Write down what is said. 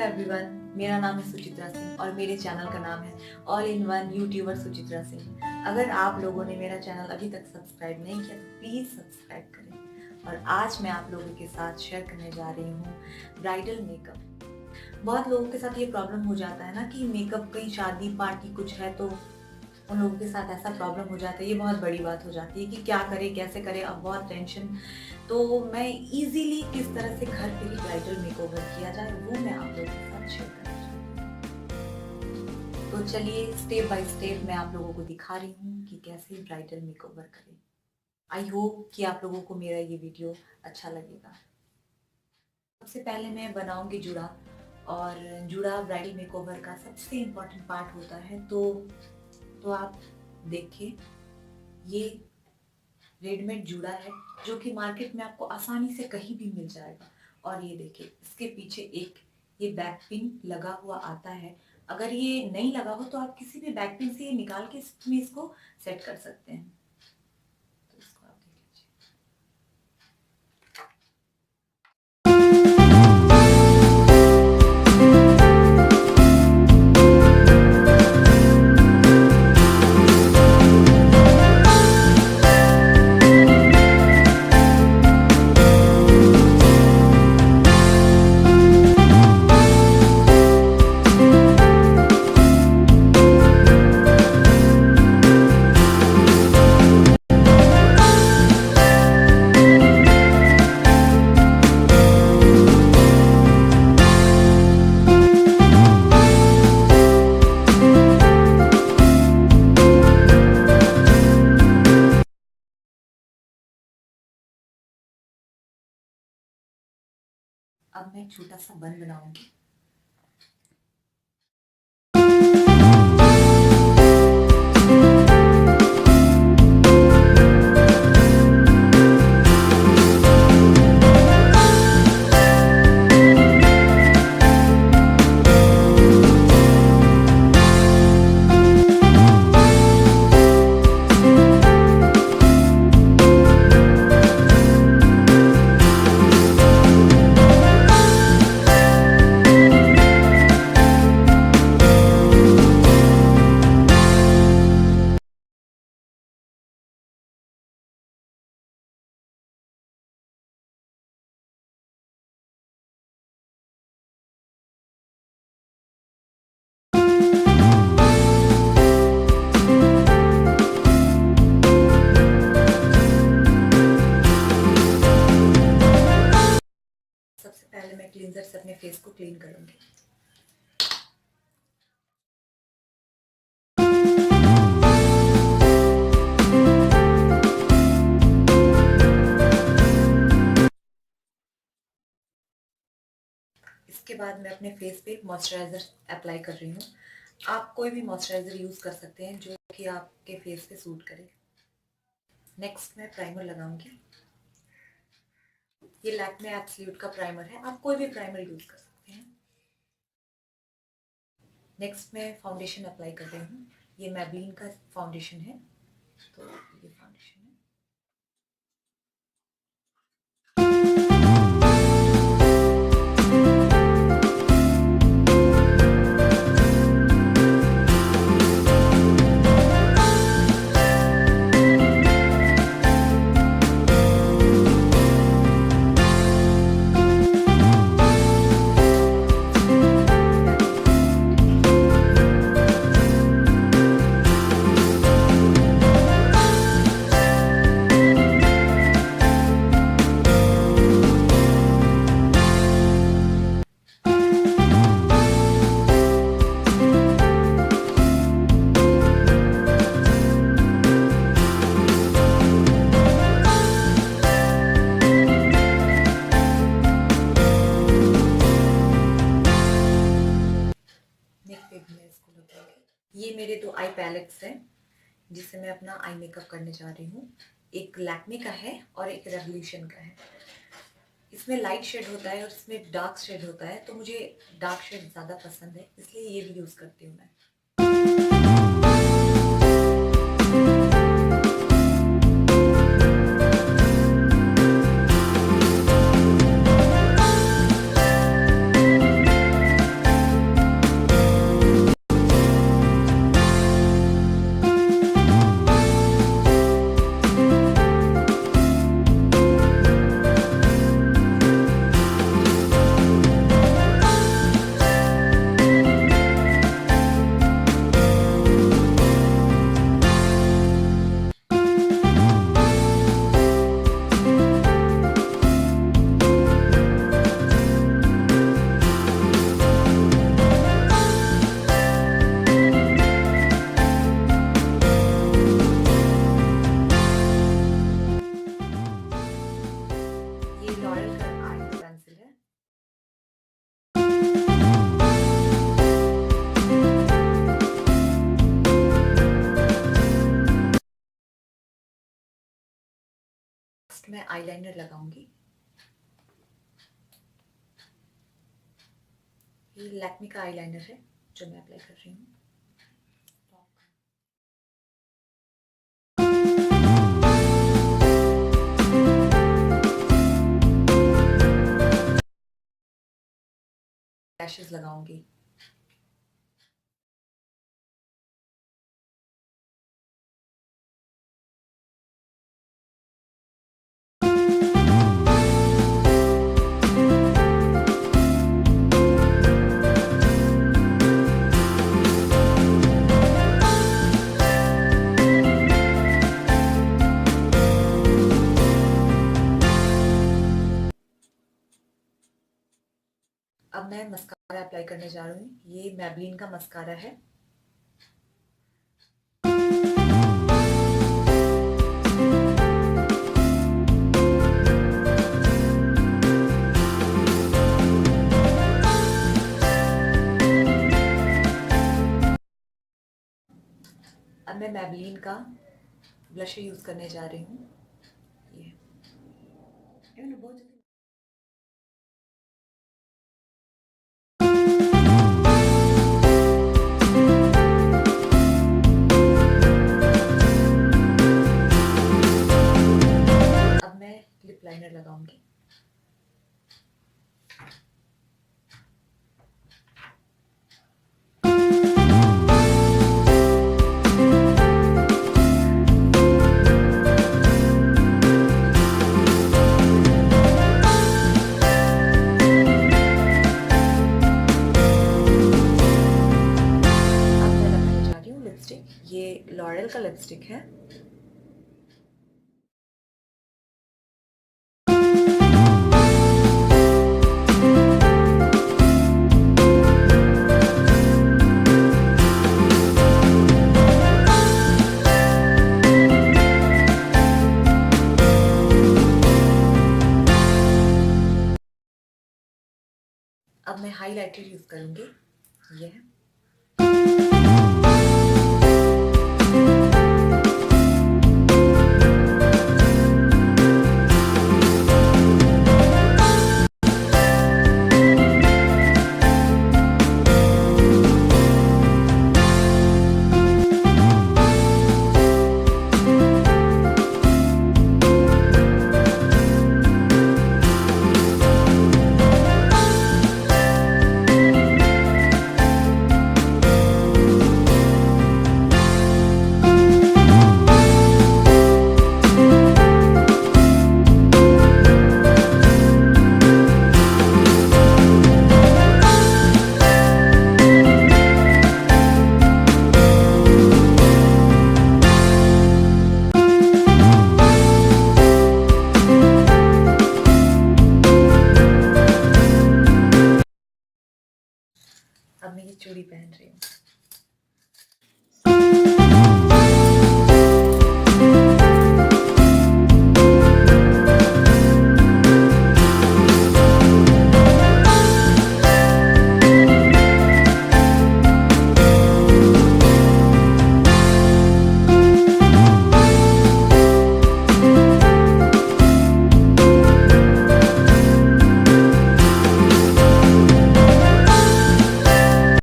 Everyone, मेरा नाम है सुचित्रा सिंह और मेरे चैनल का नाम है all in one YouTuber Suchitra Singh. अगर आप लोगों ने मेरा चैनल अभी तक सब्सक्राइब नहीं किया तो प्लीज़ सब्सक्राइब करें। और आज मैं आप लोगों के साथ शेयर करने जा रही हूँ ब्राइडल मेकअप। बहुत लोगों के साथ ये प्रॉब्लम हो जाता है ना कि मेकअप कहीं शादी पार्टी कुछ है तो उन लोगों के साथ ऐसा प्रॉब्लम हो जाता है। ये बहुत बड़ी बात हो जाती है कि क्या करें कैसे करें, अब बहुत टेंशन। तो मैं इजीली किस तरह से घर पे ही ब्राइडल मेकओवर किया जाए वो मैं आप लोगों के साथ शेयर करना चाहती हूँ। तो चलिए स्टेप बाय स्टेप मैं आप लोगों को दिखा रही हूँ कि कैसे ब्राइडल मेकओवर करें। आई होप कि आप लोगों को मेरा ये वीडियो अच्छा लगेगा। सबसे पहले मैं बनाऊंगी जूड़ा, और जूड़ा ब्राइडल मेकओवर का सबसे इम्पोर्टेंट पार्ट होता है। तो आप देखिए, ये रेडीमेड जूड़ा है जो कि मार्केट में आपको आसानी से कहीं भी मिल जाएगा। और ये देखिए, इसके पीछे एक ये बैक पिन लगा हुआ आता है। अगर ये नहीं लगा हो तो आप किसी भी बैक पिन से ये निकाल के इसमें इसको सेट कर सकते हैं। तो इसको आप देख लीजिए। अब मैं छोटा सा बन बनाऊंगी। सबसे पहले मैं क्लींजर से अपने फेस को क्लीन करूंगी। इसके बाद मैं अपने फेस पे मॉइस्चराइज़र अप्लाई कर रही हूँ। आप कोई भी मॉइस्चराइज़र यूज़ कर सकते हैं जो कि आपके फेस पे सूट करे। नेक्स्ट मैं प्राइमर लगाऊंगी। ये लैक्मे एब्सोल्यूट का प्राइमर है, आप कोई भी प्राइमर यूज़ कर सकते हैं। नेक्स्ट मैं फाउंडेशन अप्लाई कर रही हूँ। ये मैबलिन का फाउंडेशन है, तो ये फाउंडेशन है। ये मेरे दो आई पैलेट्स हैं जिससे मैं अपना आई मेकअप करने जा रही हूँ। एक लैक्मे का है और एक रेवोल्यूशन का है। इसमें लाइट शेड होता है और इसमें डार्क शेड होता है, तो मुझे डार्क शेड ज़्यादा पसंद है, इसलिए ये भी यूज़ करती हूँ मैं। मैं आईलाइनर लगाऊंगी। ये लैक्मे का आईलाइनर है जो मैं अप्लाई कर रही हूँ। लैशेस लगाऊंगी। अब मैं मस्कारा अप्लाई करने जा रही हूँ। ये मैबलिन का मस्कारा है। अब मैं मैबलिन का ब्लशर यूज करने जा रही हूँ। ये बहुत लिप लाइनर लगाऊंगी। अब मैं लगाने जा रही हूँ लिपस्टिक। ये लॉरियल का लिपस्टिक है। अब मैं हाइलाइटर यूज करूंगी। ये है।